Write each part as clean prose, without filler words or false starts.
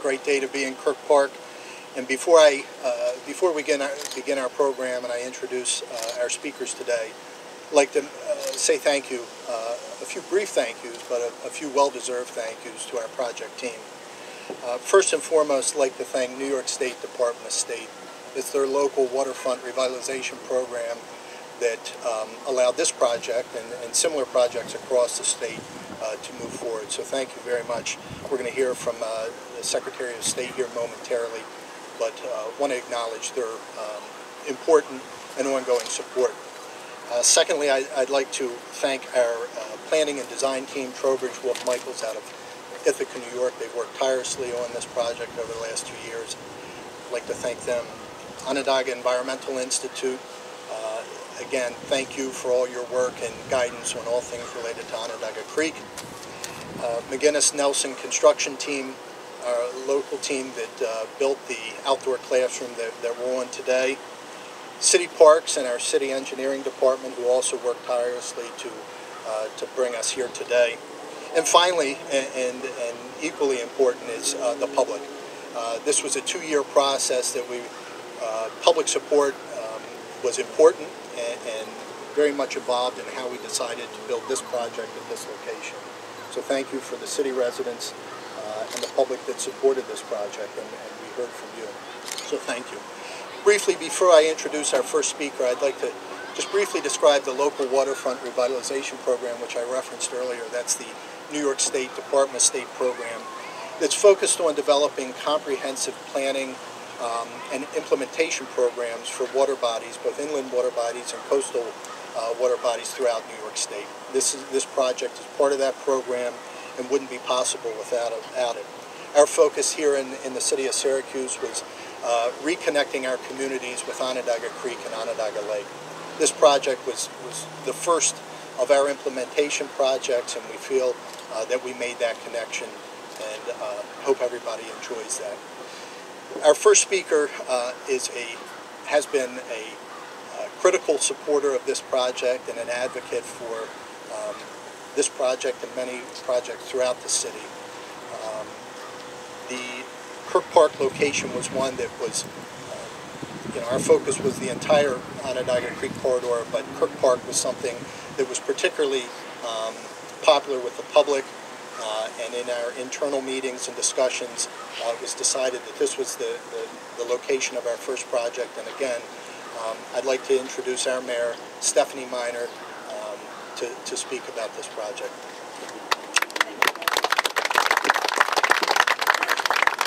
Great day to be in Kirk Park. And before we begin our program and I introduce our speakers today, I'd like to say thank you, a few brief thank yous, but a few well-deserved thank yous to our project team. First and foremost, I'd like to thank New York State Department of State. It's their Local Waterfront Revitalization Program that allowed this project and similar projects across the state to move forward. So thank you very much. We're going to hear from the Secretary of State here momentarily, but want to acknowledge their important and ongoing support. Secondly, I'd like to thank our planning and design team, Trowbridge Wolf Michaels out of Ithaca, New York. They've worked tirelessly on this project over the last 2 years. I'd like to thank them. Onondaga Environmental Institute, again, thank you for all your work and guidance on all things related to Onondaga Creek. McGinnis Nelson Construction Team, our local team that built the outdoor classroom that we're on today. City Parks and our City Engineering Department, who also worked tirelessly to bring us here today. And finally, and equally important, is the public. This was a 2-year process that public support was important and very much involved in how we decided to build this project at this location. So thank you for the city residents and the public that supported this project, and we heard from you. So thank you. Briefly, before I introduce our first speaker, I'd like to just briefly describe the Local Waterfront Revitalization Program, which I referenced earlier. That's the New York State Department of State program that's focused on developing comprehensive planning and implementation programs for water bodies, both inland water bodies and coastal water bodies throughout New York State. This project is part of that program and wouldn't be possible without it. Our focus here in the city of Syracuse was reconnecting our communities with Onondaga Creek and Onondaga Lake. This project was the first of our implementation projects, and we feel that we made that connection, and hope everybody enjoys that. Our first speaker has been a critical supporter of this project and an advocate for this project and many projects throughout the city. The Kirk Park location was one that was, our focus was the entire Onondaga Creek corridor, but Kirk Park was something that was particularly popular with the public, and in our internal meetings and discussions, it was decided that this was the location of our first project. And again, I'd like to introduce our mayor, Stephanie Miner, to speak about this project.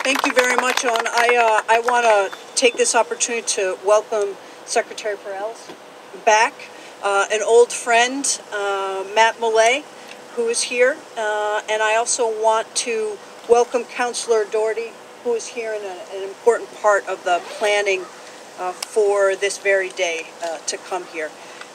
Thank you very much, Owen. I want to take this opportunity to welcome Secretary Perales back, an old friend, Matt Millay, who is here, and I also want to welcome Councilor Doherty, who is here in an important part of the planning for this very day to come here.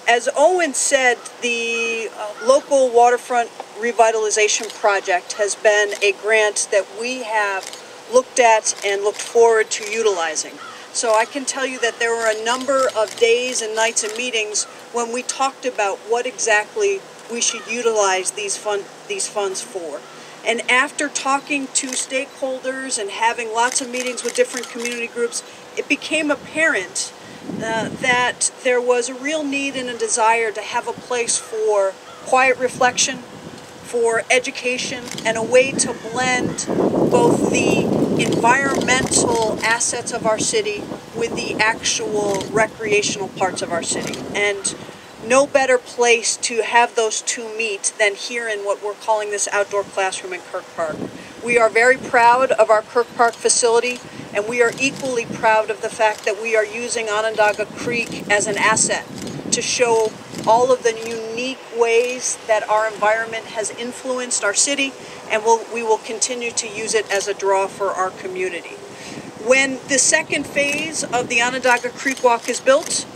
As Owen said, the Local Waterfront Revitalization Project has been a grant that we have looked at and looked forward to utilizing. So I can tell you that there were a number of days and nights and meetings when we talked about what exactly we should utilize these funds for. And after talking to stakeholders and having lots of meetings with different community groups, it became apparent that there was a real need and a desire to have a place for quiet reflection, for education, and a way to blend both the environmental assets of our city with the actual recreational parts of our city. And no better place to have those two meet than here in what we're calling this outdoor classroom in Kirk Park. We are very proud of our Kirk Park facility, and we are equally proud of the fact that we are using Onondaga Creek as an asset to show all of the unique ways that our environment has influenced our city, and we will continue to use it as a draw for our community. When the second phase of the Onondaga Creek Walk is built,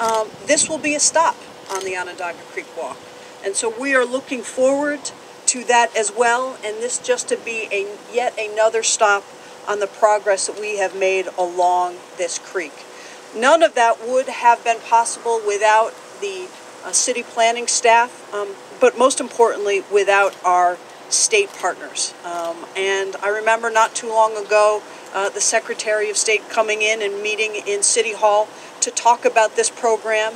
this will be a stop on the Onondaga Creek Walk. And so we are looking forward to that as well, and this just to be yet another stop on the progress that we have made along this creek. None of that would have been possible without the city planning staff, but most importantly, without our state partners. And I remember not too long ago, the Secretary of State coming in and meeting in City Hall to talk about this program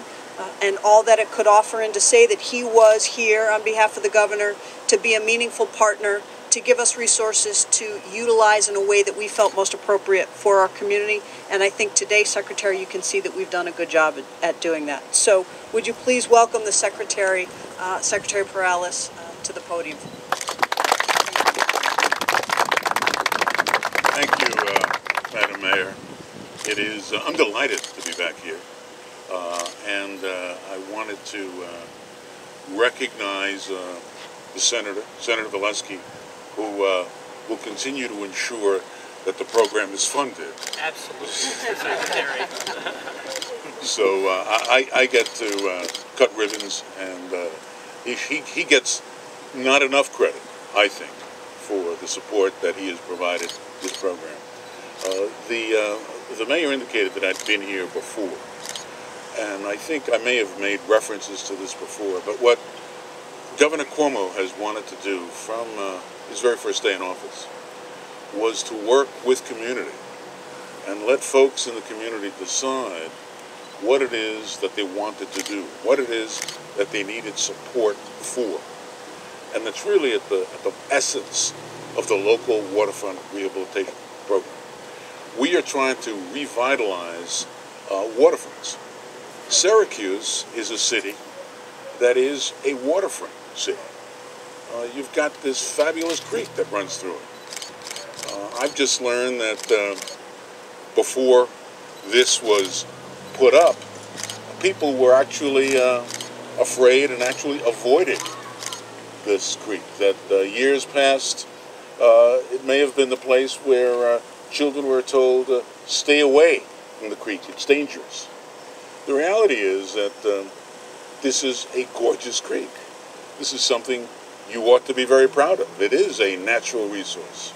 and all that it could offer, and to say that he was here on behalf of the governor to be a meaningful partner, to give us resources to utilize in a way that we felt most appropriate for our community. And I think today, Secretary, you can see that we've done a good job at doing that. So would you please welcome the Secretary, Secretary Perales, to the podium. Thank you, Madam Mayor. It is, I'm delighted to be back here. And I wanted to recognize the Senator Valesky, who will continue to ensure that the program is funded. Absolutely, Secretary. So I get to cut ribbons, and he gets not enough credit, I think, for the support that he has provided this program. The mayor indicated that I'd been here before, and I think I may have made references to this before, but what Governor Cuomo has wanted to do from his very first day in office was to work with community and let folks in the community decide what it is that they wanted to do, what it is that they needed support for. And that's really at the essence of the Local Waterfront Revitalization Program. We are trying to revitalize waterfronts. Syracuse is a city that is a waterfront city. You've got this fabulous creek that runs through it. I've just learned that before this was put up, people were actually afraid and actually avoided this creek. That years past, it may have been the place where children were told, stay away from the creek, it's dangerous. The reality is that this is a gorgeous creek. This is something you ought to be very proud of. It is a natural resource.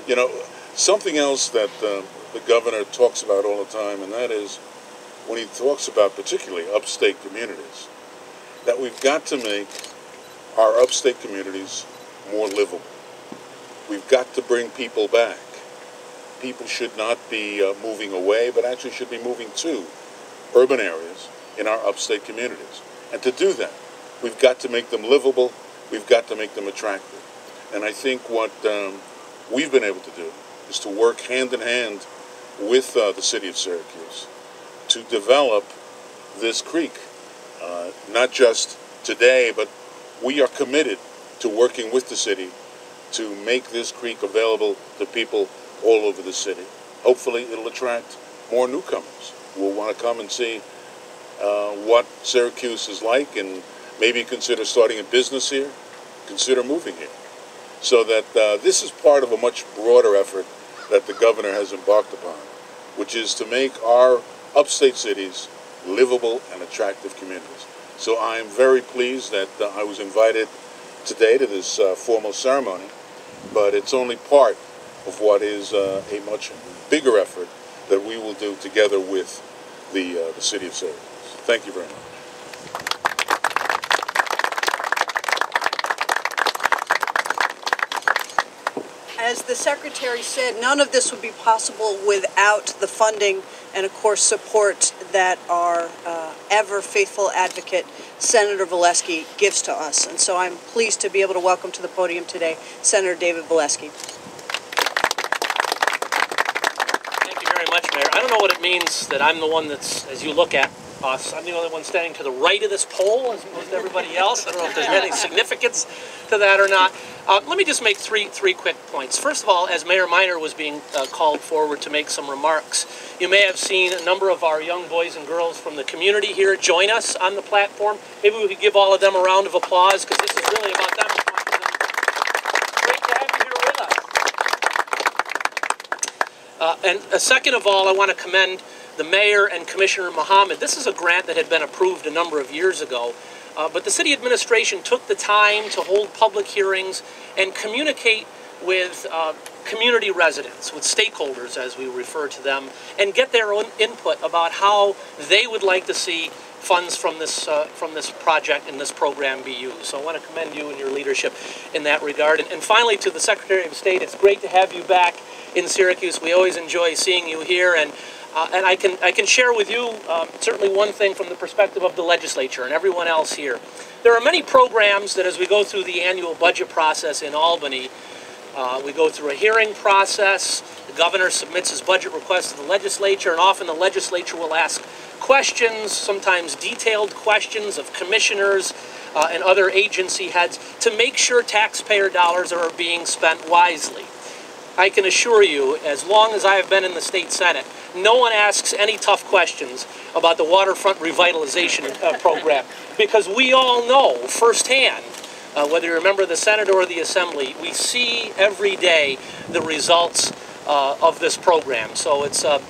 You know, something else that the governor talks about all the time, and that is when he talks about particularly upstate communities, that we've got to make our upstate communities more livable. We've got to bring people back. People should not be moving away, but actually should be moving to urban areas in our upstate communities. And to do that, we've got to make them livable, we've got to make them attractive. And I think what we've been able to do is to work hand in hand with the city of Syracuse to develop this creek. Not just today, but we are committed to working with the city to make this creek available to people all over the city. Hopefully it'll attract more newcomers who will want to come and see what Syracuse is like, and maybe consider starting a business here, consider moving here. So that this is part of a much broader effort that the governor has embarked upon, which is to make our upstate cities livable and attractive communities. So I'm very pleased that I was invited today to this formal ceremony, but it's only part of what is a much bigger effort that we will do together with the city of Syracuse. Thank you very much. As the Secretary said, none of this would be possible without the funding and, of course, support that our ever faithful advocate, Senator Valesky, gives to us. And so I'm pleased to be able to welcome to the podium today Senator David Valesky. Thank you very much, Mayor. I don't know what it means that I'm the one that's, as you look at us, I'm the only one standing to the right of this pole as opposed to everybody else. I don't know if there's any significance to that or not. Let me just make three quick points. First of all, as Mayor Minor was being called forward to make some remarks, you may have seen a number of our young boys and girls from the community here join us on the platform. Maybe we could give all of them a round of applause, because this is really about them. Great to have you here with us. And second of all, I want to commend the Mayor and Commissioner Mohammed. This is a grant that had been approved a number of years ago. But the city administration took the time to hold public hearings and communicate with community residents, with stakeholders as we refer to them, and get their own input about how they would like to see funds from this project and this program be used. So I want to commend you and your leadership in that regard. And finally, to the Secretary of State, it's great to have you back in Syracuse. We always enjoy seeing you here, and I can share with you certainly one thing from the perspective of the legislature and everyone else here. There are many programs that, as we go through the annual budget process in Albany, we go through a hearing process. The governor submits his budget request to the legislature, and often the legislature will ask questions, sometimes detailed questions of commissioners and other agency heads to make sure taxpayer dollars are being spent wisely. I can assure you, as long as I have been in the state Senate, no one asks any tough questions about the Waterfront Revitalization Program, because we all know firsthand, whether you're a member of the Senate or the Assembly, we see every day the results of this program. So it's a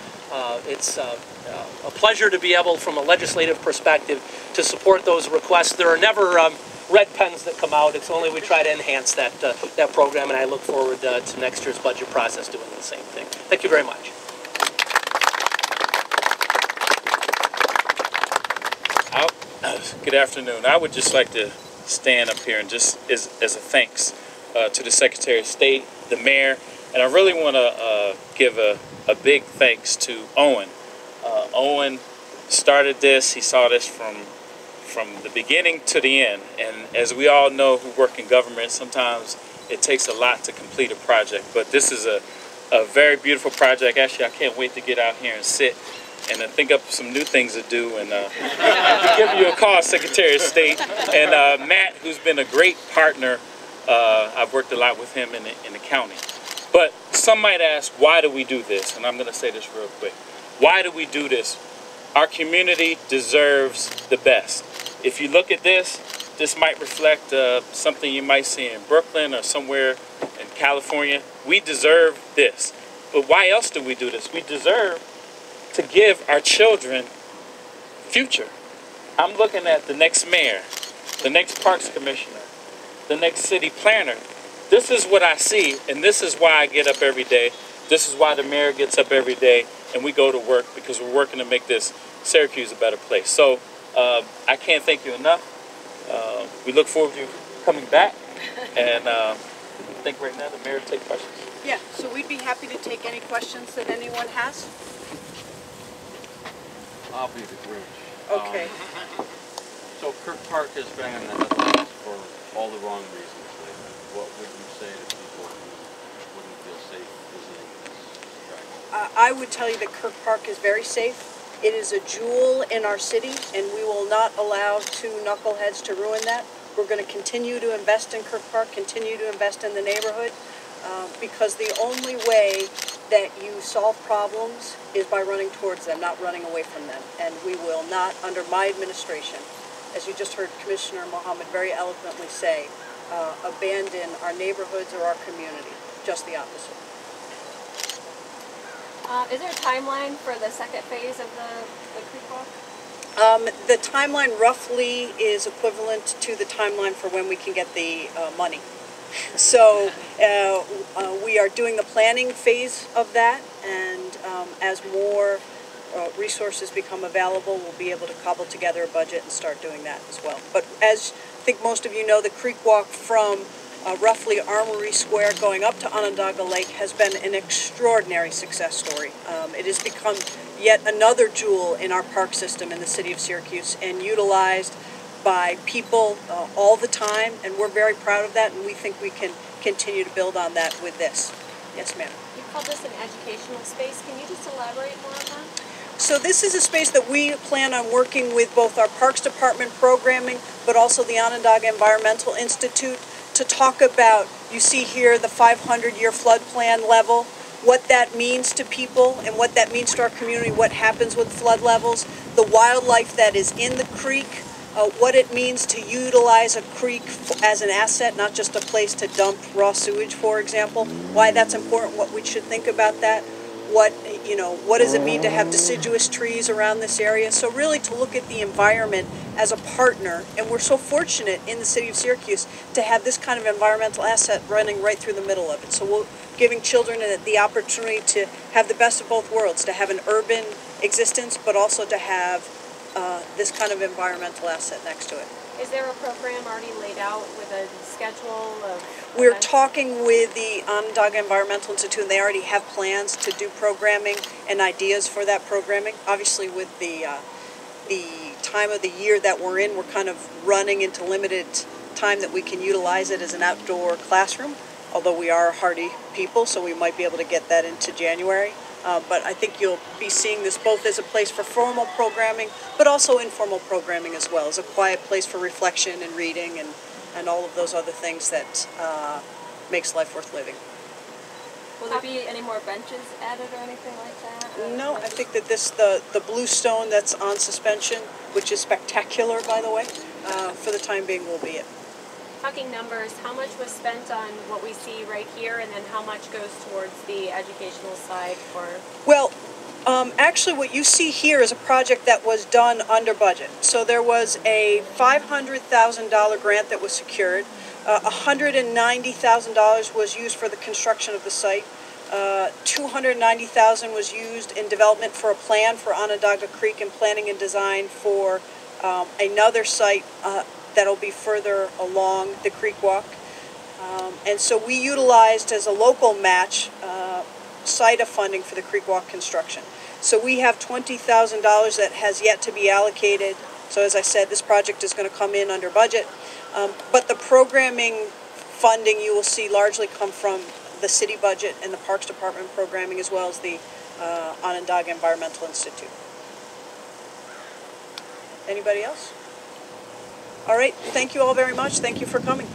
pleasure to be able, from a legislative perspective, to support those requests. There are never red pens that come out. It's only we try to enhance that program, and I look forward to next year's budget process doing the same thing. Thank you very much. Good afternoon. I would just like to stand up here and just as a thanks to the Secretary of State, the Mayor, and I really want to give a big thanks to Owen. Owen started this. He saw this from the beginning to the end, and as we all know who work in government, sometimes it takes a lot to complete a project, but this is a very beautiful project. Actually, I can't wait to get out here and sit and think up some new things to do, and give you a call, Secretary of State. And Matt, who's been a great partner, I've worked a lot with him in the county. But some might ask, why do we do this? And I'm going to say this real quick. Why do we do this? Our community deserves the best. If you look at this, this might reflect something you might see in Brooklyn or somewhere in California. We deserve this. But why else do we do this? We deserve to give our children future. I'm looking at the next mayor, the next parks commissioner, the next city planner. This is what I see, and this is why I get up every day. This is why the mayor gets up every day, and we go to work, because we're working to make this Syracuse a better place. So I can't thank you enough. We look forward to you coming back, and I think right now the mayor will take questions. Yeah, so we'd be happy to take any questions that anyone has. I'll be the Grinch. Okay. So Kirk Park has been in the headlines for all the wrong reasons lately. What would you say to people who wouldn't feel safe visiting this track? I would tell you that Kirk Park is very safe. It is a jewel in our city, and we will not allow two knuckleheads to ruin that. We're going to continue to invest in Kirk Park, continue to invest in the neighborhood, because the only way that you solve problems is by running towards them, not running away from them. And we will not, under my administration, as you just heard Commissioner Mohammed very eloquently say, abandon our neighborhoods or our community. Just the opposite. Is there a timeline for the second phase of the creek walk? The timeline roughly is equivalent to the timeline for when we can get the money. So we are doing the planning phase of that, and as more resources become available, we'll be able to cobble together a budget and start doing that as well. But as I think most of you know, the creek walk from roughly Armory Square going up to Onondaga Lake has been an extraordinary success story. It has become yet another jewel in our park system in the city of Syracuse, and utilized by people all the time, and we're very proud of that, and we think we can continue to build on that with this. Yes, ma'am. You called this an educational space. Can you just elaborate more on that? So this is a space that we plan on working with both our Parks Department programming, but also the Onondaga Environmental Institute to talk about, you see here, the 500-year flood plan level, what that means to people and what that means to our community, what happens with flood levels, the wildlife that is in the creek, what it means to utilize a creek as an asset, not just a place to dump raw sewage, for example, why that's important, what we should think about that, what does it mean to have deciduous trees around this area. So really to look at the environment as a partner, and we're so fortunate in the city of Syracuse to have this kind of environmental asset running right through the middle of it. So we're giving children the opportunity to have the best of both worlds, to have an urban existence, but also to have this kind of environmental asset next to it. Is there a program already laid out with a schedule of We're events? talking with the Onondaga Environmental Institute, and they already have plans to do programming and ideas for that programming. Obviously, with the time of the year that we're in, we're kind of running into limited time that we can utilize it as an outdoor classroom, although we are hardy people, so we might be able to get that into January. But I think you'll be seeing this both as a place for formal programming, but also informal programming as well, as a quiet place for reflection and reading and all of those other things that makes life worth living. Will there be any more benches added or anything like that? No, I think that the blue stone that's on suspension, which is spectacular, by the way, for the time being will be it. Talking numbers, how much was spent on what we see right here, and then how much goes towards the educational side for? Well, actually what you see here is a project that was done under budget. So there was a $500,000 grant that was secured. $190,000 was used for the construction of the site. $290,000 was used in development for a plan for Onondaga Creek and planning and design for another site that'll be further along the creek walk. And so we utilized as a local match SIDA funding for the creek walk construction. So we have $20,000 that has yet to be allocated. So as I said, this project is going to come in under budget. But the programming funding you will see largely come from the city budget and the Parks Department programming, as well as the Onondaga Environmental Institute. Anybody else? All right, thank you all very much. Thank you for coming.